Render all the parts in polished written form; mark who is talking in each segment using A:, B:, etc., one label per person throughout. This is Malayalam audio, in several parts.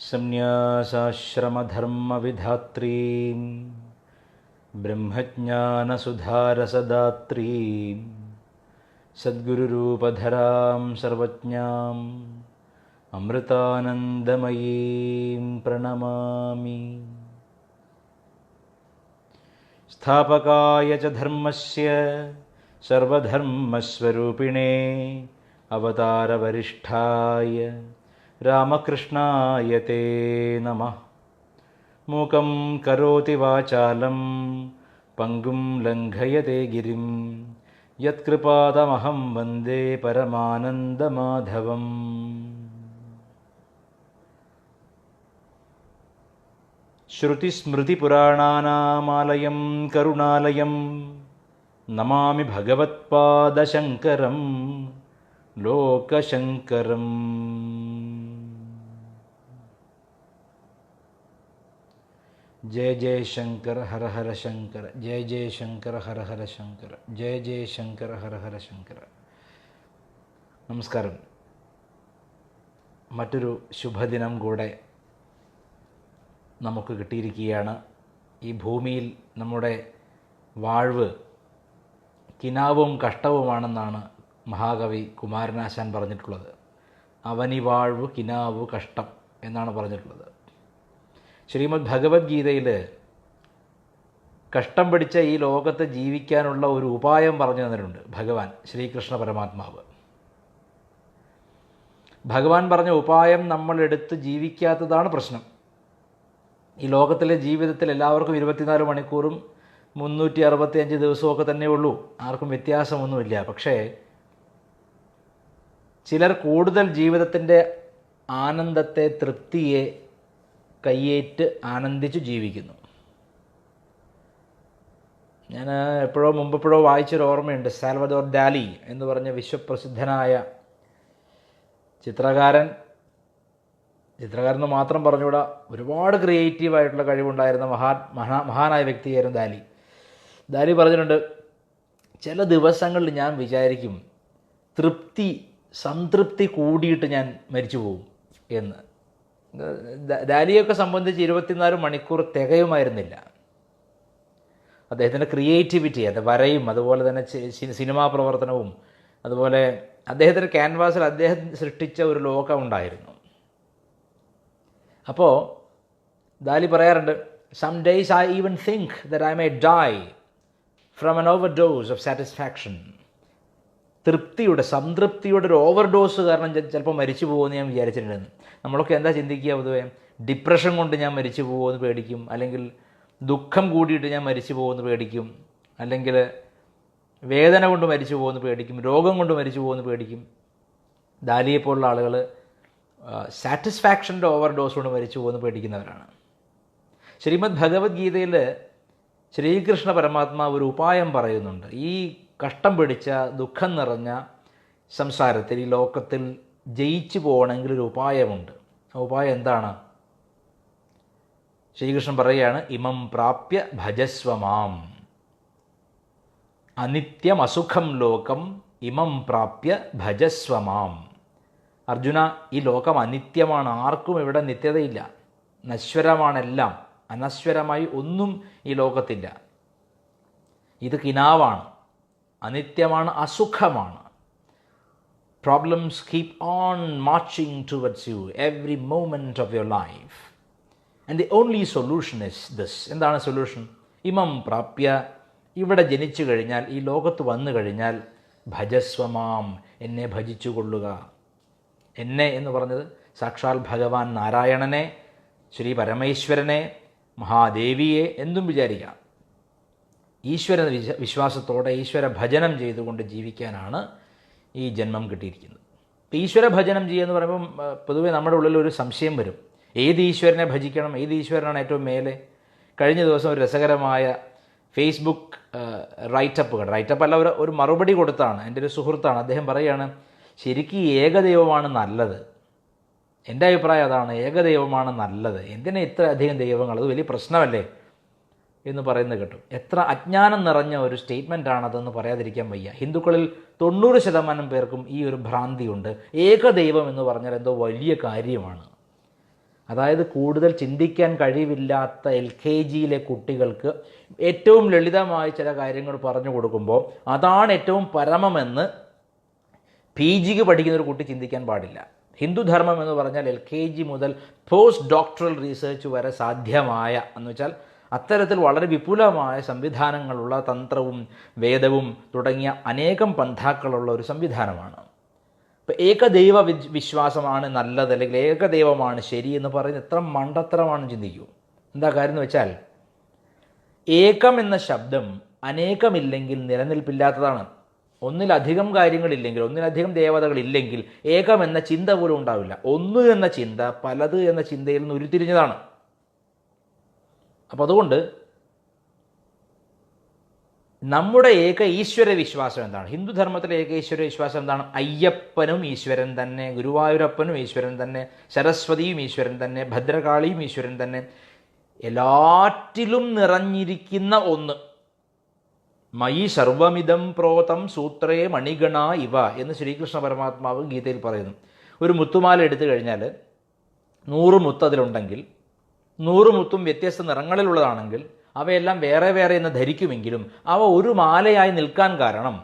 A: സംന്യാസാശ്രമധർമ്മവിധാത്രീം ബ്രഹ്മജ്ഞാനസുധാരസദാത്രീം സദ്ഗുരുരൂപധരാം സർവജ്ഞാം അമൃതാനന്ദമയീം പ്രണമാമി. സ്ഥാപകായ ച ധർമ്മസ്യ സർവധർമ്മസ്വരൂപിണേ അവതാരവരിഷ്ഠായ രാമകൃഷ്ണായ തേ നമഃ. മൂകം കരോതി വാചാലം പങ്കും ലംഘയതേ ഗിരിം യത്കൃപാതമഹം വന്ദേ പരമാനന്ദമാധവം. ശ്രുതിസ്മൃതിപുരാണാനാമാലയം കരുണാലയം നമാമി ഭഗവത്പാദശങ്കരം ലോകശങ്കരം. ജയ ജയ ശങ്കര ഹര ഹര ശങ്കര, ജയ ജയ ശങ്കര ഹര ഹര ശങ്കര, ജയ ജയ ശങ്കര ഹര ഹര ശങ്കര. നമസ്കാരം. മറ്റൊരു ശുഭദിനം കൂടെ നമുക്ക് കിട്ടിയിരിക്കുകയാണ്. ഈ ഭൂമിയിൽ നമ്മുടെ വാഴ്വ് കിനാവും കഷ്ടവുമാണെന്നാണ് മഹാകവി കുമാരനാശാൻ പറഞ്ഞിട്ടുള്ളത്. അവനി വാഴ്വ് കിനാവു കഷ്ടം എന്നാണ് പറഞ്ഞിട്ടുള്ളത്. ശ്രീമദ് ഭഗവത്ഗീതയിൽ കഷ്ടം പിടിച്ച ഈ ലോകത്ത് ജീവിക്കാനുള്ള ഒരു ഉപായം പറഞ്ഞു തന്നിട്ടുണ്ട് ഭഗവാൻ ശ്രീകൃഷ്ണ പരമാത്മാവ്. ഭഗവാൻ പറഞ്ഞ ഉപായം നമ്മൾ എടുത്ത് ജീവിക്കാത്തതാണ് പ്രശ്നം. ഈ ലോകത്തിലെ ജീവിതത്തിൽ എല്ലാവർക്കും 24 മണിക്കൂറും 365 ദിവസമൊക്കെ തന്നെ ഉള്ളൂ. ആർക്കും വ്യത്യാസമൊന്നുമില്ല. പക്ഷേ ചിലർ കൂടുതൽ ജീവിതത്തിൻ്റെ ആനന്ദത്തെ, തൃപ്തിയെ കയ്യേറ്റ് ആനന്ദിച്ചു ജീവിക്കുന്നു. ഞാൻ മുമ്പെപ്പോഴോ വായിച്ചൊരു ഓർമ്മയുണ്ട്. സാൽവദോർ ഡാലി എന്ന് പറഞ്ഞ വിശ്വപ്രസിദ്ധനായ ചിത്രകാരൻ എന്ന് മാത്രം പറഞ്ഞുകൂടാ, ഒരുപാട് ക്രിയേറ്റീവായിട്ടുള്ള കഴിവുണ്ടായിരുന്ന മഹാനായ വ്യക്തിയായിരുന്നു ദാലി പറഞ്ഞിട്ടുണ്ട്, ചില ദിവസങ്ങളിൽ ഞാൻ വിചാരിക്കും സംതൃപ്തി കൂടിയിട്ട് ഞാൻ മരിച്ചു പോകും എന്ന്. ദാലിയൊക്കെ സംബന്ധിച്ച് 24 മണിക്കൂർ തികയുമായിരുന്നില്ല. അദ്ദേഹത്തിൻ്റെ ക്രിയേറ്റിവിറ്റി, അത് വരയും അതുപോലെ തന്നെ സിനിമാ പ്രവർത്തനവും, അതുപോലെ അദ്ദേഹത്തിൻ്റെ ക്യാൻവാസിൽ അദ്ദേഹം സൃഷ്ടിച്ച ഒരു ലോകമുണ്ടായിരുന്നു. അപ്പോൾ ദാലി പറയാറുണ്ട്, some days I even think that I may die from an overdose of satisfaction. സംതൃപ്തിയുടെ ഒരു ഓവർഡോസ് കാരണം ചിലപ്പോൾ മരിച്ചു പോകുമെന്ന് ഞാൻ വിചാരിച്ചിട്ടുണ്ടെന്ന്. നമ്മളൊക്കെ എന്താ ചിന്തിക്കുക പൊതുവേ? ഡിപ്രഷൻ കൊണ്ട് ഞാൻ മരിച്ചു പോകുമെന്ന് പേടിക്കും, അല്ലെങ്കിൽ ദുഃഖം കൂടിയിട്ട് ഞാൻ മരിച്ചു പോകുമെന്ന് പേടിക്കും, അല്ലെങ്കിൽ വേദന കൊണ്ട് മരിച്ചു പോകുമെന്ന് പേടിക്കും, രോഗം കൊണ്ട് മരിച്ചു പോകുമെന്ന് പേടിക്കും. ദാലിയെപ്പോലുള്ള ആളുകൾ സാറ്റിസ്ഫാക്ഷൻ്റെ ഓവർഡോസ് കൊണ്ട് മരിച്ചു പോകുമെന്ന് പേടിക്കുന്നവരാണ്. ശ്രീമദ് ഭഗവത്ഗീതയിൽ ശ്രീകൃഷ്ണ പരമാത്മാവ് ഒരു ഉപായം പറയുന്നുണ്ട്. ഈ കഷ്ടം പിടിച്ച ദുഃഖം നിറഞ്ഞ സംസാരത്തിൽ, ഈ ലോകത്തിൽ ജയിച്ചു പോകണമെങ്കിൽ ഒരു ഉപായമുണ്ട്. ആ ഉപായം എന്താണ്? ശ്രീകൃഷ്ണൻ പറയുകയാണ്, ഇമം പ്രാപ്യ ഭജസ്വമാം. അനിത്യം അസുഖം ലോകം ഇമം പ്രാപ്യ ഭജസ്വമാം. അർജുന, ഈ ലോകം അനിത്യമാണ്. ആർക്കും ഇവിടെ നിത്യതയില്ല. നശ്വരമാണെല്ലാം. അനശ്വരമായി ഒന്നും ഈ ലോകത്തില്ല. ഇത് കിനാവാണ്, അനിത്യമാണ്, അസുഖമാണ്. Problems keep on marching towards you every moment of your life. And the only solution is this. എന്താണ് സൊല്യൂഷൻ? ഇമം പ്രാപ്യ, ഇവിടെ ജനിച്ചു കഴിഞ്ഞാൽ, ഈ ലോകത്ത് വന്നു കഴിഞ്ഞാൽ, ഭജസ്വമാം, എന്നെ ഭജിച്ചു കൊള്ളുക. എന്നെ എന്ന് പറഞ്ഞത് സാക്ഷാൽ ഭഗവാൻ നാരായണനെ, ശ്രീ പരമേശ്വരനെ, മഹാദേവിയെ എന്തും വിചാരിക്കാം. ഈശ്വര വിശ്വാസത്തോടെ ഈശ്വര ഭജനം ചെയ്തുകൊണ്ട് ജീവിക്കാനാണ് ഈ ജന്മം കിട്ടിയിരിക്കുന്നത്. ഇപ്പോൾ ഈശ്വര ഭജനം ചെയ്യുക പറയുമ്പം പൊതുവെ നമ്മുടെ ഉള്ളിൽ ഒരു സംശയം വരും. ഏത് ഈശ്വരനെ ഭജിക്കണം? ഏത് ഈശ്വരനാണ് ഏറ്റവും മേലെ? കഴിഞ്ഞ ദിവസം ഒരു രസകരമായ ഫേസ്ബുക്ക് റൈറ്റപ്പ് അല്ല, ഒരു മറുപടി കൊടുത്താണ്. എൻ്റെ ഒരു സുഹൃത്താണ്. അദ്ദേഹം പറയുകയാണ്, ശരിക്കും ഏകദൈവമാണ് നല്ലത്. എൻ്റെ അഭിപ്രായം അതാണ്, ഏകദൈവമാണ് നല്ലത്. എന്തിനാ ഇത്ര അധികം ദൈവങ്ങൾ? അത് വലിയ പ്രശ്നമല്ലേ എന്ന് പറയുന്നത് കേട്ടു. എത്ര അജ്ഞാനം നിറഞ്ഞ ഒരു സ്റ്റേറ്റ്മെൻറ്റാണതെന്ന് പറയാതിരിക്കാൻ വയ്യ. ഹിന്ദുക്കളിൽ 90% പേർക്കും ഈ ഒരു ഭ്രാന്തിയുണ്ട്. ഏകദൈവം എന്ന് പറഞ്ഞാൽ എന്തോ വലിയ കാര്യമാണ്. അതായത് കൂടുതൽ ചിന്തിക്കാൻ കഴിവില്ലാത്ത LKGയിലെ കുട്ടികൾക്ക് ഏറ്റവും ലളിതമായ ചില കാര്യങ്ങൾ പറഞ്ഞു കൊടുക്കുമ്പോൾ അതാണ് ഏറ്റവും പരമമെന്ന് PGക്ക് പഠിക്കുന്ന ഒരു കുട്ടി ചിന്തിക്കാൻ പാടില്ല. ഹിന്ദുധർമ്മം എന്ന് പറഞ്ഞാൽ LKG മുതൽ പോസ്റ്റ് ഡോക്ടറൽ റീസേർച്ച് വരെ സാധ്യമായ എന്ന് വെച്ചാൽ അത്തരത്തിൽ വളരെ വിപുലമായ സംവിധാനങ്ങളുള്ള തന്ത്രവും വേദവും തുടങ്ങിയ അനേകം പന്ഥാക്കളുള്ള ഒരു സംവിധാനമാണ്. ഇപ്പം ഏകദൈവ വിശ്വാസമാണ് നല്ലത്, അല്ലെങ്കിൽ ഏകദൈവമാണ് ശരി എന്ന് പറയുന്നത് എത്ര മണ്ടത്തരമാണ് ചിന്തിക്കൂ. എന്താ കാര്യം എന്ന് വെച്ചാൽ ഏകം എന്ന ശബ്ദം അനേകമില്ലെങ്കിൽ നിലനിൽപ്പില്ലാത്തതാണ്. ഒന്നിലധികം കാര്യങ്ങളില്ലെങ്കിൽ, ഒന്നിലധികം ദേവതകളില്ലെങ്കിൽ ഏകം എന്ന ചിന്ത പോലും ഉണ്ടാവില്ല. ഒന്ന് എന്ന ചിന്ത പലത് എന്ന ചിന്തയിൽ നിന്ന് ഉരുത്തിരിഞ്ഞതാണ്. അപ്പോൾ അതുകൊണ്ട് നമ്മുടെ ഏക ഈശ്വര വിശ്വാസം എന്താണ്? ഹിന്ദുധർമ്മത്തിലെ ഏക ഈശ്വര വിശ്വാസം എന്താണ്? അയ്യപ്പനും ഈശ്വരൻ തന്നെ, ഗുരുവായൂരപ്പനും ഈശ്വരൻ തന്നെ, സരസ്വതിയും ഈശ്വരൻ തന്നെ, ഭദ്രകാളിയും ഈശ്വരൻ തന്നെ, എല്ലാറ്റിലും നിറഞ്ഞിരിക്കുന്ന ഒന്ന്. മയി സർവമിതം പ്രോതം സൂത്രേ മണിഗണ ഇവ എന്ന് ശ്രീകൃഷ്ണ പരമാത്മാവ് ഗീതയിൽ പറയുന്നു. ഒരു മുത്തുമാല എടുത്തു കഴിഞ്ഞാൽ 100 മുത്ത് അതിലുണ്ടെങ്കിൽ 100 മുത്തും വ്യത്യസ്ത നിറങ്ങളിലുള്ളതാണെങ്കിൽ അവയെല്ലാം വേറെ വേറെ എന്ന് ധരിക്കുമെങ്കിലും അവ ഒരു മാലയായി നിൽക്കാൻ കാരണം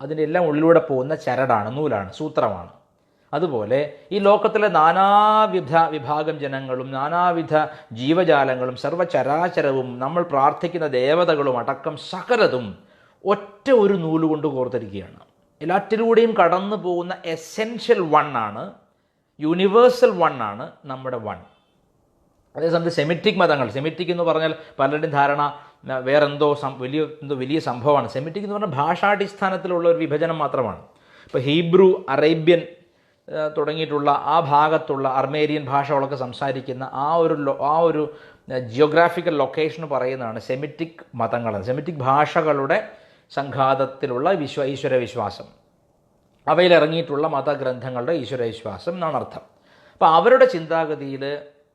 A: അതിൻ്റെ എല്ലാം ഉള്ളിലൂടെ പോകുന്ന ചരടാണ്, നൂലാണ്, സൂത്രമാണ്. അതുപോലെ ഈ ലോകത്തിലെ വിഭാഗം ജനങ്ങളും നാനാവിധ ജീവജാലങ്ങളും സർവ്വചരാചരവും നമ്മൾ പ്രാർത്ഥിക്കുന്ന ദേവതകളും അടക്കം സകലതും ഒറ്റ ഒരു നൂലുകൊണ്ട് കോർത്തിരിക്കുകയാണ്. എല്ലാറ്റിലൂടെയും കടന്നു പോകുന്ന എസെൻഷ്യൽ ആണ്, യൂണിവേഴ്സൽ ആണ് നമ്മുടെ വൺ. അതേസമയത്ത് സെമിറ്റിക് മതങ്ങൾ, സെമിറ്റിക് എന്ന് പറഞ്ഞാൽ പലരുടെയും ധാരണ വേറെന്തോ വലിയ സംഭവമാണ്. സെമിറ്റിക് എന്ന് പറഞ്ഞാൽ ഭാഷാടിസ്ഥാനത്തിലുള്ള ഒരു വിഭജനം മാത്രമാണ്. ഇപ്പോൾ ഹീബ്രു, അറേബ്യൻ തുടങ്ങിയിട്ടുള്ള ആ ഭാഗത്തുള്ള അർമേരിയൻ ഭാഷകളൊക്കെ സംസാരിക്കുന്ന ആ ഒരു ജിയോഗ്രാഫിക്കൽ ലൊക്കേഷൻ പറയുന്നതാണ് സെമിറ്റിക് മതങ്ങൾ, സെമിറ്റിക് ഭാഷകളുടെ സംഘാതത്തിലുള്ള ഈശ്വര വിശ്വാസം, അവയിലിറങ്ങിയിട്ടുള്ള മതഗ്രന്ഥങ്ങളുടെ ഈശ്വര വിശ്വാസം എന്നാണ് അർത്ഥം. അപ്പോൾ അവരുടെ ചിന്താഗതിയിൽ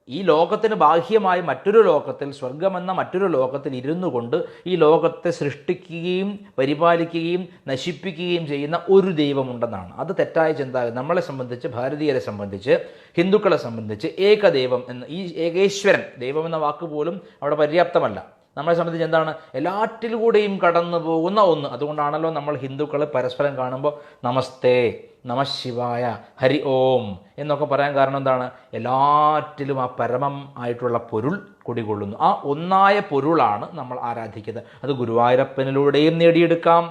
A: ഈ ലോകത്തിന് ബാഹ്യമായ മറ്റൊരു ലോകത്തിൽ, സ്വർഗമെന്ന മറ്റൊരു ലോകത്തിൽ ഇരുന്നു കൊണ്ട് ഈ ലോകത്തെ സൃഷ്ടിക്കുകയും പരിപാലിക്കുകയും നശിപ്പിക്കുകയും ചെയ്യുന്ന ഒരു ദൈവമുണ്ടെന്നാണ്. അത് തെറ്റായ ചിന്താഗതി. നമ്മളെ സംബന്ധിച്ച്, ഭാരതീയരെ സംബന്ധിച്ച്, ഹിന്ദുക്കളെ സംബന്ധിച്ച് ഏകദൈവം എന്ന്, ഈ ഏകേശ്വരൻ, ദൈവം എന്ന വാക്ക് പോലും അവിടെ പര്യാപ്തമല്ല. നമ്മളെ സംബന്ധിച്ച് എന്താണ്? എല്ലാറ്റിലൂടെയും കടന്നു പോകുന്ന ഒന്ന്. അതുകൊണ്ടാണല്ലോ നമ്മൾ ഹിന്ദുക്കളെ പരസ്പരം കാണുമ്പോൾ നമസ്തേ, നമഃശിവായ, ഹരി ഓം എന്നൊക്കെ പറയാൻ കാരണം എന്താണ്? എല്ലാറ്റിലും ആ പരമം ആയിട്ടുള്ള പൊരുൾ കുടികൊള്ളുന്നു. ആ ഒന്നായ പൊരുളാണ് നമ്മൾ ആരാധിക്കുന്നത്. അത് ഗുരുവായൂരപ്പനിലൂടെയും നേടിയെടുക്കാം,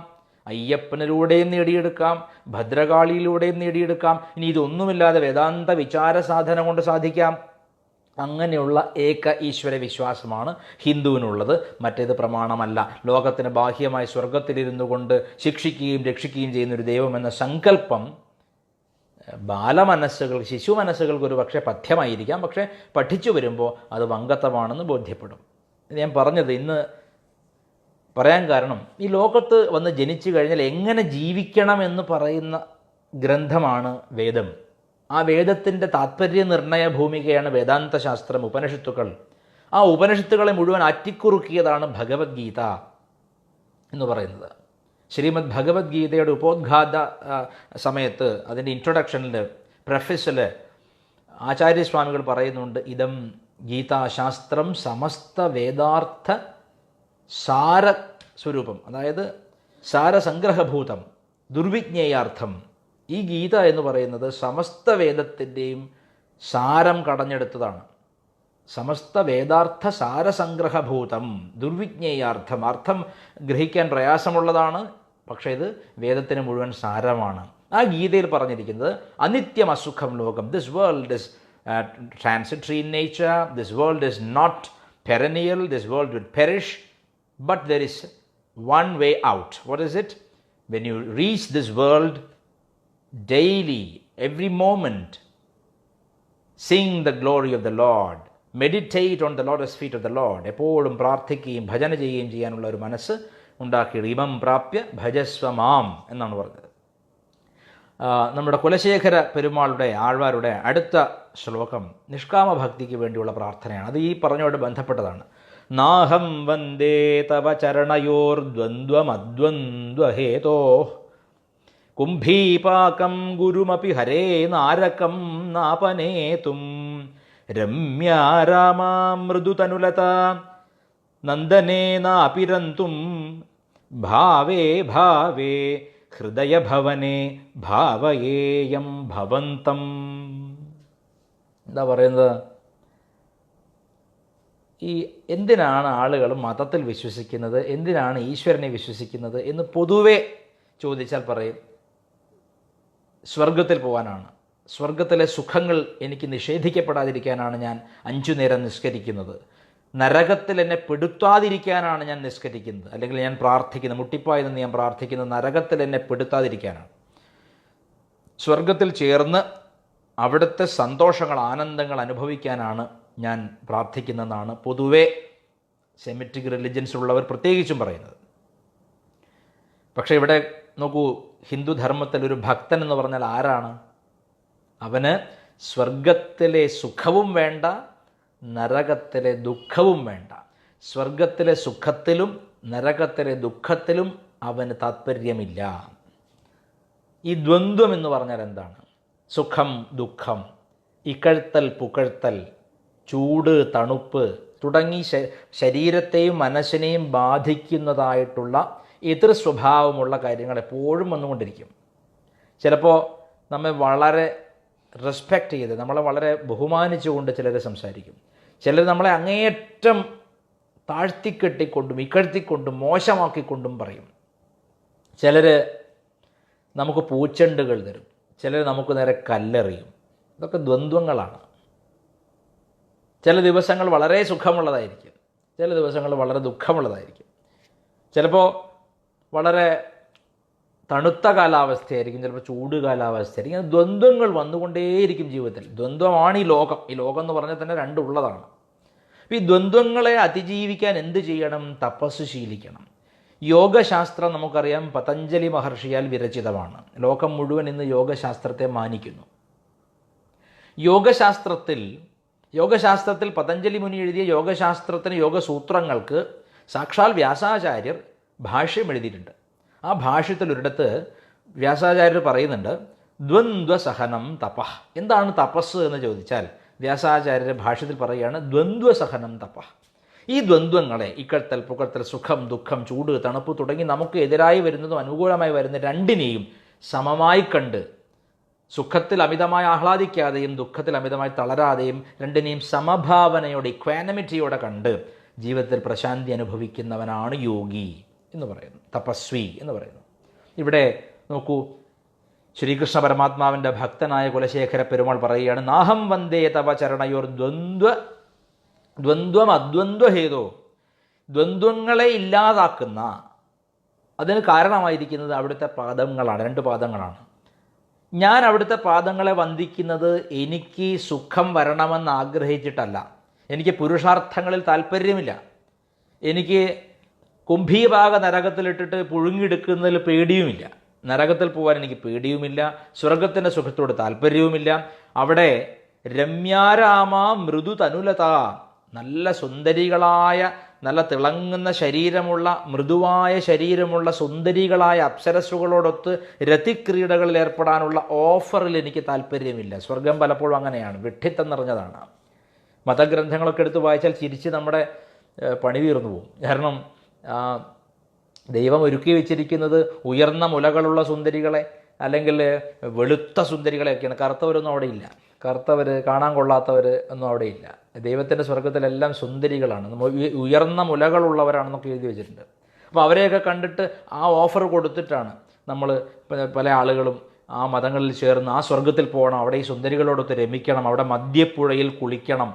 A: അയ്യപ്പനിലൂടെയും നേടിയെടുക്കാം, ഭദ്രകാളിയിലൂടെയും നേടിയെടുക്കാം. ഇനി ഇതൊന്നുമില്ലാതെ വേദാന്ത വിചാര സാധന കൊണ്ട് സാധിക്കാം. അങ്ങനെയുള്ള ഏക ഈശ്വര വിശ്വാസമാണ് ഹിന്ദുവിനുള്ളത്. മറ്റേത് പ്രമാണമല്ല. ലോകത്തിന് ബാഹ്യമായി സ്വർഗത്തിലിരുന്നു കൊണ്ട് ശിക്ഷിക്കുകയും രക്ഷിക്കുകയും ചെയ്യുന്നൊരു ദൈവമെന്ന സങ്കല്പം ബാലമനസ്സുകൾ, ശിശു മനസ്സുകൾക്ക് ഒരു പക്ഷേ പഥ്യമായിരിക്കാം. പക്ഷേ പഠിച്ചു വരുമ്പോൾ അത് വങ്കത്വമാണെന്ന് ബോധ്യപ്പെടും. ഞാൻ പറഞ്ഞത് ഇന്ന് പറയാൻ കാരണം, ഈ ലോകത്ത് വന്ന് ജനിച്ചു കഴിഞ്ഞാൽ എങ്ങനെ ജീവിക്കണമെന്ന് പറയുന്ന ഗ്രന്ഥമാണ് വേദം. ആ വേദത്തിൻ്റെ താത്പര്യ നിർണയ ഭൂമികയാണ് വേദാന്ത ശാസ്ത്രം, ഉപനിഷത്തുക്കൾ. ആ ഉപനിഷത്തുക്കളെ മുഴുവൻ അറ്റിക്കുറുക്കിയതാണ് ഭഗവത്ഗീത എന്ന് പറയുന്നത്. ശ്രീമദ് ഭഗവത്ഗീതയുടെ ഉപോദ്ഘാത സമയത്ത് അതിൻ്റെ ഇൻട്രൊഡക്ഷനിൽ, പ്രഫസിൽ ആചാര്യസ്വാമികൾ പറയുന്നുണ്ട്, ഇതം ഗീതാശാസ്ത്രം സമസ്ത വേദാർത്ഥ സാരസ്വരൂപം, അതായത് സാരസംഗ്രഹഭൂതം ദുർവിജ്ഞേയാർത്ഥം. ഈ ഗീത എന്ന് പറയുന്നത് സമസ്ത വേദത്തിൻ്റെയും സാരം കടഞ്ഞെടുത്തതാണ്. സമസ്ത വേദാർത്ഥ സാരസംഗ്രഹഭൂതം ദുർവിജ്ഞേയാർത്ഥം. അർത്ഥം ഗ്രഹിക്കാൻ പ്രയാസമുള്ളതാണ്, പക്ഷേ ഇത് വേദത്തിന് മുഴുവൻ സാരമാണ്. ആ ഗീതയിൽ പറഞ്ഞിരിക്കുന്നത് അനിത്യം അസുഖം ലോകം. This world is transitory in nature, this world is not perennial, this world will perish, but there is one way out. What is it? When you reach this world daily, every moment, sing the glory of the Lord, meditate on the lotus feet of the Lord. എപ്പോഴും പ്രാർത്ഥിക്കുകയും ഭജന ചെയ്യുകയും ചെയ്യാനുള്ള ഒരു മനസ്സ് ഉണ്ടാക്കി ഇമം പ്രാപ്യ ഭജസ്വമാം എന്നാണ് പറഞ്ഞത്. നമ്മുടെ കുലശേഖര പെരുമാളുടെ, ആഴ്വാരുടെ അടുത്ത ശ്ലോകം നിഷ്കാമ ഭക്തിക്ക് വേണ്ടിയുള്ള പ്രാർത്ഥനയാണ്. അത് ഈ പറഞ്ഞോട് ബന്ധപ്പെട്ടതാണ്. നാഹം വന്ദേ തവ ചരണയോർ ദ്വന്ദ്വമദ്വന്ദ്വഹേതോ കുംഭീപാകം ഗുരുമപി ഹരേ നാരകം നാപനേതും രമ്യാരാമാ മൃദുതനുലത നന്ദനേനാപിരന്തും ഭാവേ ഭാവേ ഹൃദയഭവനെ ഭാവയേയം ഭവന്തം. എന്താ പറയുന്നത്? ഈ എന്തിനാണ് ആളുകൾ മതത്തിൽ വിശ്വസിക്കുന്നത്, എന്തിനാണ് ഈശ്വരനെ വിശ്വസിക്കുന്നത് എന്ന് പൊതുവെ ചോദിച്ചാൽ പറയും സ്വർഗത്തിൽ പോകാനാണ്, സ്വർഗത്തിലെ സുഖങ്ങൾ എനിക്ക് നിഷേധിക്കപ്പെടാതിരിക്കാനാണ് ഞാൻ 5 നേരം നിസ്കരിക്കുന്നത്, നരകത്തിൽ എന്നെ പെടുത്താതിരിക്കാനാണ് ഞാൻ നിസ്കരിക്കുന്നത്, അല്ലെങ്കിൽ ഞാൻ പ്രാർത്ഥിക്കുന്നത്, മുട്ടിപ്പായി നിന്ന് ഞാൻ പ്രാർത്ഥിക്കുന്നത് നരകത്തിൽ എന്നെ പെടുത്താതിരിക്കാനാണ്, സ്വർഗത്തിൽ ചേർന്ന് അവിടുത്തെ സന്തോഷങ്ങൾ ആനന്ദങ്ങൾ അനുഭവിക്കാനാണ് ഞാൻ പ്രാർത്ഥിക്കുന്നതെന്നാണ് പൊതുവെ സെമിറ്റിക് റിലിജൻസ് ഉള്ളവർ പ്രത്യേകിച്ചും പറയുന്നത്. പക്ഷേ ഇവിടെ നോക്കൂ, ഹിന്ദുധർമ്മത്തിൽ ഒരു ഭക്തൻ എന്ന് പറഞ്ഞാൽ ആരാണ്? അവന് സ്വർഗത്തിലെ സുഖവും വേണ്ട, നരകത്തിലെ ദുഃഖവും വേണ്ട. സ്വർഗത്തിലെ സുഖത്തിലും നരകത്തിലെ ദുഃഖത്തിലും അവന് താത്പര്യമില്ല. ഈ ദ്വന്ദ്വം എന്ന് പറഞ്ഞാൽ എന്താണ്? സുഖം ദുഃഖം, ഇക്കഴ്ത്തൽ പുകഴ്ത്തൽ, ചൂട് തണുപ്പ് തുടങ്ങി ശരീരത്തെയും മനസ്സിനെയും ബാധിക്കുന്നതായിട്ടുള്ള എതിർ സ്വഭാവമുള്ള കാര്യങ്ങൾ എപ്പോഴും വന്നുകൊണ്ടിരിക്കും. ചിലപ്പോൾ നമ്മെ വളരെ റെസ്പെക്റ്റ് ചെയ്ത്, നമ്മളെ വളരെ ബഹുമാനിച്ചുകൊണ്ട് ചിലർ സംസാരിക്കും. ചിലർ നമ്മളെ അങ്ങേയറ്റം താഴ്ത്തിക്കെട്ടിക്കൊണ്ടും ഇക്കഴ്ത്തിക്കൊണ്ടും മോശമാക്കിക്കൊണ്ടും പറയും. ചിലർ നമുക്ക് പൂച്ചെണ്ടുകൾ തരും, ചിലർ നമുക്ക് നേരെ കല്ലെറിയും. ഇതൊക്കെ ദ്വന്ദ്വങ്ങളാണ്. ചില ദിവസങ്ങൾ വളരെ സുഖമുള്ളതായിരിക്കും, ചില ദിവസങ്ങൾ വളരെ ദുഃഖമുള്ളതായിരിക്കും. ചിലപ്പോൾ വളരെ തണുത്ത കാലാവസ്ഥയായിരിക്കും, ചിലപ്പോൾ ചൂട് കാലാവസ്ഥയായിരിക്കും. അങ്ങനെ ദ്വന്ദ്വങ്ങൾ വന്നുകൊണ്ടേയിരിക്കും ജീവിതത്തിൽ. ദ്വന്ദ്വമാണ് ഈ ലോകം. ഈ ലോകം എന്ന് പറഞ്ഞാൽ തന്നെ രണ്ടുള്ളതാണ്. അപ്പോൾ ഈ ദ്വന്ദ്വങ്ങളെ അതിജീവിക്കാൻ എന്ത് ചെയ്യണം? തപസ് ശീലിക്കണം. യോഗശാസ്ത്രം നമുക്കറിയാം പതഞ്ജലി മഹർഷിയാൽ വിരചിതമാണ്. ലോകം മുഴുവൻ ഇന്ന് യോഗശാസ്ത്രത്തെ മാനിക്കുന്നു. യോഗശാസ്ത്രത്തിൽ പതഞ്ജലി മുനി എഴുതിയ യോഗശാസ്ത്രത്തിന് യോഗസൂത്രങ്ങൾക്ക് സാക്ഷാൽ വ്യാസാചാര്യർ ഭാഷ്യം എഴുതിയിട്ടുണ്ട്. ആ ഭാഷ്യത്തിൽ ഒരിടത്ത് വ്യാസാചാര്യർ പറയുന്നുണ്ട്, ദ്വന്ദ്വസഹനം തപഃ. എന്താണ് തപസ് എന്ന് ചോദിച്ചാൽ വ്യാസാചാര്യർ ഭാഷ്യത്തിൽ പറയുകയാണ്, ദ്വന്ദ്വസഹനം തപഃ. ഈ ദ്വന്ദ്വങ്ങളെ, ഇക്കഴ്ത്തൽ പുകഴ്ത്തൽ, സുഖം ദുഃഖം, ചൂട് തണുപ്പ് തുടങ്ങി നമുക്ക് എതിരായി വരുന്നതും അനുകൂലമായി വരുന്ന രണ്ടിനെയും സമമായി കണ്ട്, സുഖത്തിൽ അമിതമായി ആഹ്ലാദിക്കാതെയും ദുഃഖത്തിൽ അമിതമായി തളരാതെയും രണ്ടിനെയും സമഭാവനയോടെ ഇക്വാനമിറ്റിയോടെ കണ്ട് ജീവിതത്തിൽ പ്രശാന്തി അനുഭവിക്കുന്നവനാണ് യോഗി എന്ന് പറയുന്നു, തപസ്വി എന്ന് പറയുന്നു. ഇവിടെ നോക്കൂ, ശ്രീകൃഷ്ണ പരമാത്മാവിൻ്റെ ഭക്തനായ കുലശേഖര പെരുമാൾ പറയുകയാണ്, നാഹം വന്ദേ തവ ചരണയോർ ദ്വന്ദ്വം അദ്വന്ദ്വഹേതോ. ദ്വന്ദ്വങ്ങളെ ഇല്ലാതാക്കുന്ന, അതിന് കാരണമായിരിക്കുന്നത് അവിടുത്തെ പാദങ്ങളാണ്, 2 പാദങ്ങളാണ്. ഞാൻ അവിടുത്തെ പാദങ്ങളെ വന്ദിക്കുന്നത് എനിക്ക് സുഖം വരണമെന്ന് ആഗ്രഹിച്ചിട്ടല്ല, എനിക്ക് പുരുഷാർത്ഥങ്ങളിൽ താല്പര്യമില്ല, എനിക്ക് കുംഭീഭാഗ നരകത്തിലിട്ടിട്ട് പുഴുങ്ങിയെടുക്കുന്നതിൽ പേടിയുമില്ല, നരകത്തിൽ പോകാൻ എനിക്ക് പേടിയുമില്ല, സ്വർഗത്തിൻ്റെ സുഖത്തോട് താല്പര്യവുമില്ല. അവിടെ രമ്യാരാമ മൃദു തനുലത, നല്ല സുന്ദരികളായ, നല്ല തിളങ്ങുന്ന ശരീരമുള്ള, മൃദുവായ ശരീരമുള്ള സുന്ദരികളായ അപ്സരസ്സുകളോടൊത്ത് രതിക്രീഡകളിൽ ഏർപ്പെടാനുള്ള ഓഫറിൽ എനിക്ക് താല്പര്യമില്ല. സ്വർഗം പലപ്പോഴും അങ്ങനെയാണ്, വിഡ്ഢിത്തം നിറഞ്ഞതാണ്. മതഗ്രന്ഥങ്ങളൊക്കെ എടുത്ത് വായിച്ചാൽ ചിരിച്ച് നമ്മുടെ പണി തീർന്നു പോകും. കാരണം ദൈവം ഒരുക്കി വെച്ചിരിക്കുന്നത് ഉയർന്ന മുലകളുള്ള സുന്ദരികളെ, അല്ലെങ്കിൽ വെളുത്ത സുന്ദരികളെയൊക്കെയാണ്. കറുത്തവരൊന്നും അവിടെ ഇല്ല, കറുത്തവർ, കാണാൻ കൊള്ളാത്തവർ ഒന്നും അവിടെ ഇല്ല. ദൈവത്തിൻ്റെ സ്വർഗത്തിലെല്ലാം സുന്ദരികളാണ്, ഉയർന്ന മുലകളുള്ളവരാണെന്നൊക്കെ എഴുതി വെച്ചിട്ടുണ്ട്. അപ്പോൾ അവരെയൊക്കെ കണ്ടിട്ട് ആ ഓഫർ കൊടുത്തിട്ടാണ് നമ്മൾ പല ആളുകളും ആ മതങ്ങളിൽ ചേർന്ന് ആ സ്വർഗത്തിൽ പോകണം, അവിടെ ഈ സുന്ദരികളോടൊത്ത് രമിക്കണം, അവിടെ മദ്യപ്പുഴയിൽ കുളിക്കണം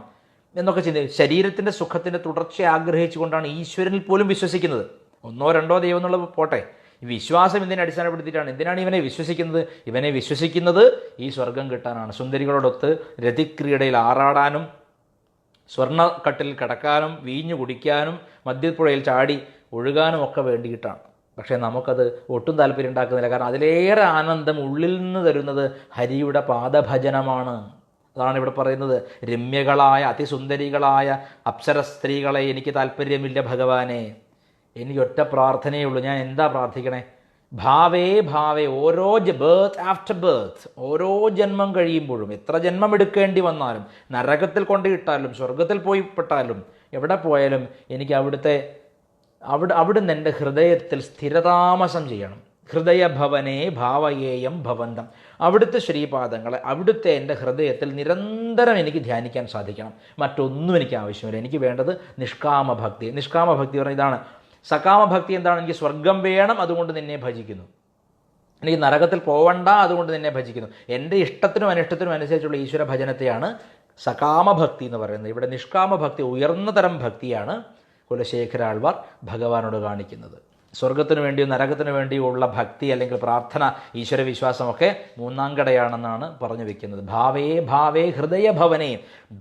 A: എന്നൊക്കെ ശരീരത്തിൻ്റെ സുഖത്തിൻ്റെ തുടർച്ച ആഗ്രഹിച്ചുകൊണ്ടാണ് ഈശ്വരനിൽ പോലും വിശ്വസിക്കുന്നത്. 1 2 ദൈവം എന്നുള്ളത് പോട്ടെ, ഈ വിശ്വാസം ഇതിനെ അടിസ്ഥാനപ്പെടുത്തിയിട്ടാണ്. എന്തിനാണ് ഇവനെ വിശ്വസിക്കുന്നത്? ഇവനെ വിശ്വസിക്കുന്നത് ഈ സ്വർഗം കിട്ടാനാണ്, സുന്ദരികളോടൊത്ത് രതിക്രീഡയിൽ ആറാടാനും, സ്വർണ്ണക്കട്ടിൽ കിടക്കാനും, വീഞ്ഞു കുടിക്കാനും, മദ്യപ്പുഴയിൽ ചാടി ഒഴുകാനും ഒക്കെ വേണ്ടിയിട്ടാണ്. പക്ഷേ നമുക്കത് ഒട്ടും താല്പര്യം ഉണ്ടാക്കുന്നില്ല. കാരണം അതിലേറെ ആനന്ദം ഉള്ളിൽ നിന്ന് തരുന്നത് ഹരിയുടെ പാദഭജനമാണ്. അതാണ് ഇവിടെ പറയുന്നത്, രമ്യകളായ അതിസുന്ദരികളായ അപ്സര സ്ത്രീകളെ എനിക്ക് താല്പര്യമില്ല ഭഗവാനെ, എനിക്ക് ഒറ്റ പ്രാർത്ഥനയേ ഉള്ളൂ. ഞാൻ എന്താ പ്രാർത്ഥിക്കണേ? ഭാവേ ഭാവേ ഓരോ ബേർത്ത് ആഫ്റ്റർ ബേർത്ത്, ഓരോ ജന്മം കഴിയുമ്പോഴും, എത്ര ജന്മം എടുക്കേണ്ടി വന്നാലും, നരകത്തിൽ കൊണ്ടിട്ടാലും സ്വർഗത്തിൽ പോയി പെട്ടാലും എവിടെ പോയാലും എനിക്ക് അവിടുന്ന് എൻ്റെ ഹൃദയത്തിൽ സ്ഥിരതാമസം ചെയ്യണം. ഹൃദയഭവനേ ഭാവയേയം ഭവന്തം. അവിടുത്തെ ശ്രീപാദങ്ങളെ അവിടുത്തെ എൻ്റെ ഹൃദയത്തിൽ നിരന്തരം എനിക്ക് ധ്യാനിക്കാൻ സാധിക്കണം. മറ്റൊന്നും എനിക്ക് ആവശ്യമില്ല. എനിക്ക് വേണ്ടത് നിഷ്കാമഭക്തി. നിഷ്കാമഭക്തി പറഞ്ഞാൽ ഇതാണ്. സകാമഭക്തി എന്താണ്? എനിക്ക് സ്വർഗം വേണം, അതുകൊണ്ട് നിന്നെ ഭജിക്കുന്നു. എനിക്ക് നരകത്തിൽ പോവണ്ട, അതുകൊണ്ട് നിന്നെ ഭജിക്കുന്നു. എൻ്റെ ഇഷ്ടത്തിനും അനിഷ്ടത്തിനും അനുസരിച്ചുള്ള ഈശ്വര ഭജനത്തെയാണ് സകാമഭക്തി എന്ന് പറയുന്നത്. ഇവിടെ നിഷ്കാമഭക്തി ഉയർന്ന തരം ഭക്തിയാണ് കുലശേഖരാൾവാർ ഭഗവാനോട് കാണിക്കുന്നത്. സ്വർഗത്തിനു വേണ്ടിയും നരകത്തിനു വേണ്ടിയുള്ള ഭക്തി അല്ലെങ്കിൽ പ്രാർത്ഥന, ഈശ്വരവിശ്വാസമൊക്കെ മൂന്നാം കടയാണെന്നാണ് പറഞ്ഞു വെക്കുന്നത്. ഭാവേ ഭാവേ ഹൃദയഭവനേ,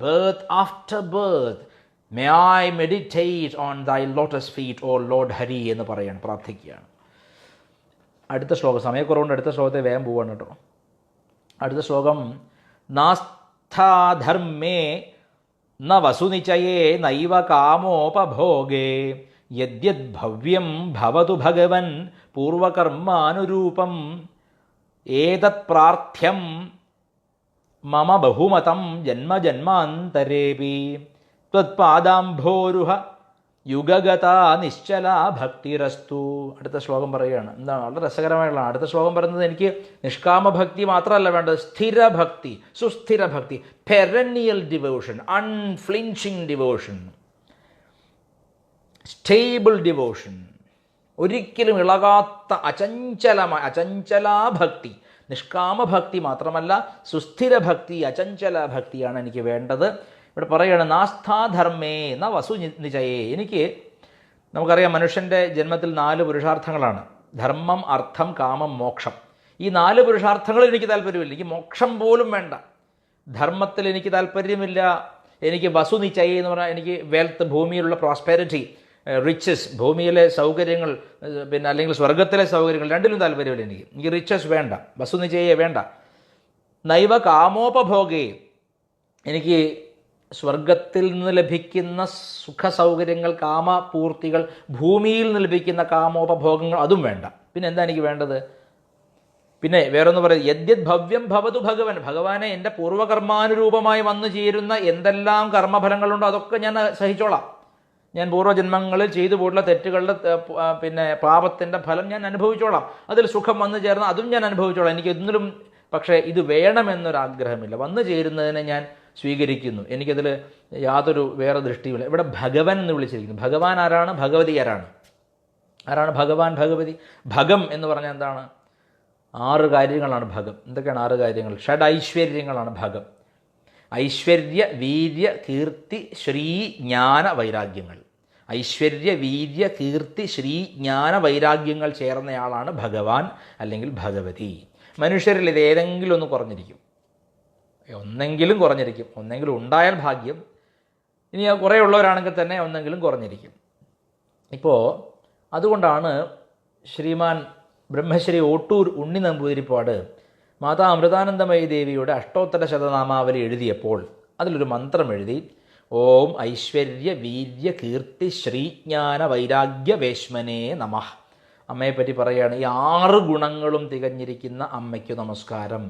A: birth after birth, may I meditate on thy lotus feet O lord Hari എന്ന് പറയാണ്, പ്രാർത്ഥിക്കുകയാണ്. അടുത്ത ശ്ലോകം, സമയക്കുറവുകൊണ്ട് അടുത്ത ശ്ലോകത്തെ വേഗം പോവാണ് കേട്ടോ. അടുത്ത ശ്ലോകം, നാസ്ഥാധർമ്മേ ന വസുനിചയേ നൈവ കാമോപഭോഗേ യദ്യദ്ഭവ്യം ഭവതു ഭഗവൻ പൂർവകർമാനുരൂപം ഏതത് പ്രാർത്ഥ്യം മമ ബഹുമതം ജന്മജന്മാന്തരേപി ത്വത്പാദാംഭോരുഹ യുഗഗത നിശ്ചല ഭക്തിരസ്തു. അടുത്ത ശ്ലോകം പറയുകയാണ്. എന്താണ്? വളരെ രസകരമായിട്ടുള്ള അടുത്ത ശ്ലോകം പറയുന്നത്, എനിക്ക് നിഷ്കാമഭക്തി മാത്രമല്ല വേണ്ടത്, സ്ഥിരഭക്തി, സുസ്ഥിരഭക്തി, perennial devotion, unflinching devotion, stable devotion, ഒരിക്കലും ഇളകാത്ത അചഞ്ചലാ ഭക്തി. നിഷ്കാമഭക്തി മാത്രമല്ല, സുസ്ഥിരഭക്തി, അചഞ്ചല ഭക്തിയാണ് എനിക്ക് വേണ്ടത്. ഇവിടെ പറയുകയാണ്, നാസ്ഥാധർമ്മേ ന വസു നിചയേ. നമുക്കറിയാം, മനുഷ്യൻ്റെ ജന്മത്തിൽ 4 പുരുഷാർത്ഥങ്ങളാണ്: ധർമ്മം, അർത്ഥം, കാമം, മോക്ഷം. ഈ 4 പുരുഷാർത്ഥങ്ങളിൽ എനിക്ക് താല്പര്യമില്ല. എനിക്ക് മോക്ഷം പോലും വേണ്ട. ധർമ്മത്തിൽ എനിക്ക് താല്പര്യമില്ല. എനിക്ക് വസു നിചയേ എന്ന് പറഞ്ഞാൽ എനിക്ക് വെൽത്ത്, ഭൂമിയിലുള്ള പ്രോസ്പെരിറ്റി, റിച്ചസ്, ഭൂമിയിലെ സൗകര്യങ്ങൾ, പിന്നെ അല്ലെങ്കിൽ സ്വർഗത്തിലെ സൗകര്യങ്ങൾ, രണ്ടിലും താല്പര്യമില്ല. എനിക്ക് റിച്ചസ് വേണ്ട, വസു നിചയേ വേണ്ട. നൈവ കാമോപഭോഗേ, എനിക്ക് സ്വർഗത്തിൽ നിന്ന് ലഭിക്കുന്ന സുഖ സൗകര്യങ്ങൾ, കാമപൂർത്തികൾ, ഭൂമിയിൽ നിന്ന് ലഭിക്കുന്ന കാമോപഭോഗങ്ങൾ, അതും വേണ്ട. പിന്നെ എന്താ എനിക്ക് വേണ്ടത്? പിന്നെ വേറൊന്ന് പറയുന്നത്, യദ്യത് ഭവ്യം ഭവതു ഭഗവൻ. ഭഗവാനെ, എൻ്റെ പൂർവ്വകർമാനുരൂപമായി വന്നു ചേരുന്ന എന്തെല്ലാം കർമ്മഫലങ്ങളുണ്ടോ അതൊക്കെ ഞാൻ സഹിച്ചോളാം. ഞാൻ പൂർവ്വജന്മങ്ങളിൽ ചെയ്തു പോയിട്ടുള്ള തെറ്റുകളുടെ പിന്നെ പാപത്തിൻ്റെ ഫലം ഞാൻ അനുഭവിച്ചോളാം. അതിൽ സുഖം വന്നു ചേർന്ന അതും ഞാൻ അനുഭവിച്ചോളാം. എനിക്ക് ഒന്നിലും പക്ഷേ ഇത് വേണമെന്നൊരാഗ്രഹമില്ല. വന്നു ചേരുന്നതിനെ ഞാൻ സ്വീകരിക്കുന്നു. എനിക്കതിൽ യാതൊരു വേറെ ദൃഷ്ടിയുമില്ല. ഇവിടെ ഭഗവൻ എന്ന് വിളിച്ചിരിക്കുന്നു. ഭഗവാൻ ആരാണ്? ഭഗവതി ആരാണ്? ഭഗവാൻ, ഭഗവതി? ഭഗം എന്ന് പറഞ്ഞാൽ എന്താണ്? 6 കാര്യങ്ങളാണ് ഭഗം. എന്തൊക്കെയാണ് 6 കാര്യങ്ങൾ? ഷഡ് ഐശ്വര്യങ്ങളാണ് ഭഗം. ഐശ്വര്യ, വീര്യ, കീർത്തി, ശ്രീ, ജ്ഞാന, വൈരാഗ്യങ്ങൾ. ഐശ്വര്യ, വീര്യ, കീർത്തി, ശ്രീ, ജ്ഞാന, വൈരാഗ്യങ്ങൾ ചേർന്നയാളാണ് ഭഗവാൻ അല്ലെങ്കിൽ ഭഗവതി. മനുഷ്യരിൽ ഇത് ഏതെങ്കിലും ഒന്ന് കുറഞ്ഞിരിക്കും, ഒന്നെങ്കിലും ഉണ്ടായാൽ ഭാഗ്യം. ഇനി കുറേ ഉള്ളവരാണെങ്കിൽ തന്നെ ഒന്നെങ്കിലും കുറഞ്ഞിരിക്കും. ഇപ്പോൾ അതുകൊണ്ടാണ് ശ്രീമാൻ ബ്രഹ്മശ്രീ ഓട്ടൂർ ഉണ്ണി നമ്പൂതിരിപ്പാട് മാതാ അമൃതാനന്ദമയി ദേവിയുടെ അഷ്ടോത്തര ശതനാമാവലി എഴുതിയപ്പോൾ അതിലൊരു മന്ത്രം എഴുതി, ഓം ഐശ്വര്യ വീര്യ കീർത്തി ശ്രീജ്ഞാന വൈരാഗ്യ വേശ്മനേ നമഃ. അമ്മയെപ്പറ്റി പറയുകയാണ്, ഈ 6 ഗുണങ്ങളും തികഞ്ഞിരിക്കുന്ന അമ്മയ്ക്ക് നമസ്കാരം,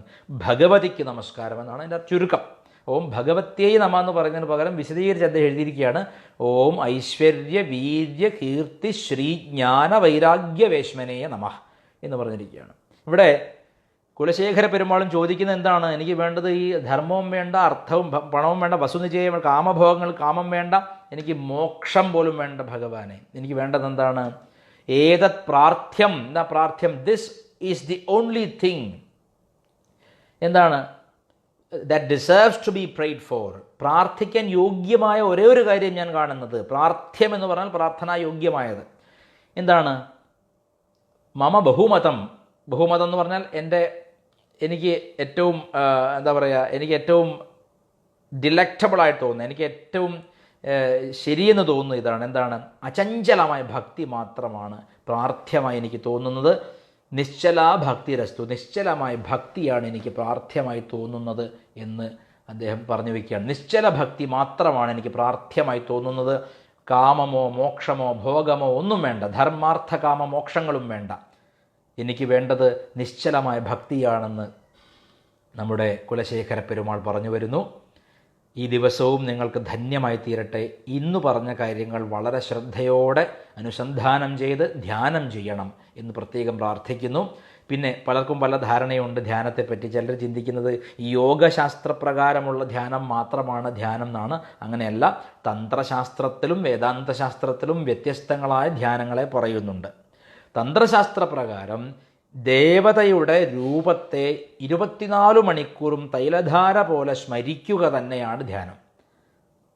A: ഭഗവതിക്ക് നമസ്കാരം എന്നാണ് അതിൻ്റെ ചുരുക്കം. ഓം ഭഗവത്യൈ നമ എന്ന് പറയുന്നതിന് പകരം വിശദീകരിച്ച് അദ്ദേഹം എഴുതിയിരിക്കുകയാണ്, ഓം ഐശ്വര്യ വീര്യ കീർത്തി ശ്രീജ്ഞാന വൈരാഗ്യ വേശ്മനേ നമഃ എന്ന് പറഞ്ഞിരിക്കുകയാണ്. ഇവിടെ കുലശേഖര പെരുമാളും ചോദിക്കുന്നത് എന്താണ്? എനിക്ക് വേണ്ടത് ഈ ധർമ്മവും വേണ്ട, അർത്ഥവും പണവും വേണ്ട, വസുനിചയം, കാമഭോഗങ്ങൾ, കാമം വേണ്ട, എനിക്ക് മോക്ഷം പോലും വേണ്ട ഭഗവാനെ. എനിക്ക് വേണ്ടത് എന്താണ്? ഏതത് പ്രാർത്ഥ്യം, എന്താ പ്രാർത്ഥ്യം? This is the only thing. എന്താണ്? That deserves to be prayed for. പ്രാർത്ഥിക്കാൻ യോഗ്യമായ ഒരേ ഒരു കാര്യം ഞാൻ കാണുന്നത്, പ്രാർത്ഥ്യം എന്ന് പറഞ്ഞാൽ പ്രാർത്ഥനാ യോഗ്യമായത്. എന്താണ്? മമ ബഹുമതം. ബഹുമതം എന്ന് പറഞ്ഞാൽ എനിക്ക് ഏറ്റവും എനിക്ക് ഏറ്റവും ഡിലക്റ്റബിളായിട്ട് തോന്നുന്നത്, എനിക്ക് ഏറ്റവും ശരിയെന്ന് തോന്നുന്നത് ഇതാണ്. എന്താണ്? അചഞ്ചലമായ ഭക്തി മാത്രമാണ് പ്രാർത്ഥ്യമായി എനിക്ക് തോന്നുന്നത്. നിശ്ചലാ ഭക്തിരസ്തു, നിശ്ചലമായ ഭക്തിയാണ് എനിക്ക് പ്രാർത്ഥ്യമായി തോന്നുന്നത് എന്ന് അദ്ദേഹം പറഞ്ഞു വയ്ക്കുകയാണ്. നിശ്ചല ഭക്തി മാത്രമാണ് എനിക്ക് പ്രാർത്ഥ്യമായി തോന്നുന്നത്. കാമമോ മോക്ഷമോ ഭോഗമോ ഒന്നും വേണ്ട, ധർമാർത്ഥ കാമ മോക്ഷങ്ങളും വേണ്ട. എനിക്ക് വേണ്ടത് നിശ്ചലമായ ഭക്തിയാണെന്ന് നമ്മുടെ കുലശേഖര പെരുമാൾ പറഞ്ഞു വരുന്നു. ഈ ദിവസവും നിങ്ങൾക്ക് ധന്യമായി തീരട്ടെ. ഇന്നു പറഞ്ഞ കാര്യങ്ങൾ വളരെ ശ്രദ്ധയോടെ അനുസന്ധാനം ചെയ്ത് ധ്യാനം ചെയ്യണം എന്ന് പ്രത്യേകം പ്രാർത്ഥിക്കുന്നു. പിന്നെ പലർക്കും പല ധാരണയുണ്ട് ധ്യാനത്തെപ്പറ്റി. ചിലർ ചിന്തിക്കുന്നത് ഈ യോഗശാസ്ത്രപ്രകാരമുള്ള ധ്യാനം മാത്രമാണ് ധ്യാനം എന്നാണ്. അങ്ങനെയല്ല. തന്ത്രശാസ്ത്രത്തിലും വേദാന്തശാസ്ത്രത്തിലും വ്യത്യസ്തങ്ങളായ ധ്യാനങ്ങളെ പറയുന്നുണ്ട്. തന്ത്രശാസ്ത്രപ്രകാരം ദേവതയുടെ രൂപത്തെ 24 മണിക്കൂറും തൈലധാര പോലെ സ്മരിക്കുക തന്നെയാണ് ധ്യാനം.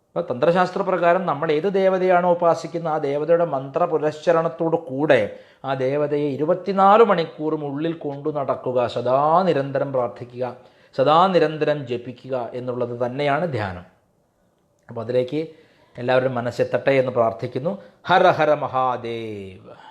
A: അപ്പോൾ തന്ത്രശാസ്ത്രപ്രകാരം നമ്മൾ ഏത് ദേവതയാണോ ഉപാസിക്കുന്നത് ആ ദേവതയുടെ മന്ത്രപുരസ്ചരണത്തോടു കൂടെ ആ ദേവതയെ 24 മണിക്കൂറും ഉള്ളിൽ കൊണ്ടു നടക്കുക, സദാ നിരന്തരം പ്രാർത്ഥിക്കുക, സദാ നിരന്തരം ജപിക്കുക എന്നുള്ളത് തന്നെയാണ് ധ്യാനം. അപ്പോൾ അതിലേക്ക് എല്ലാവരും മനസ്സെത്തട്ടെ എന്ന് പ്രാർത്ഥിക്കുന്നു. ഹര ഹര മഹാദേവ്.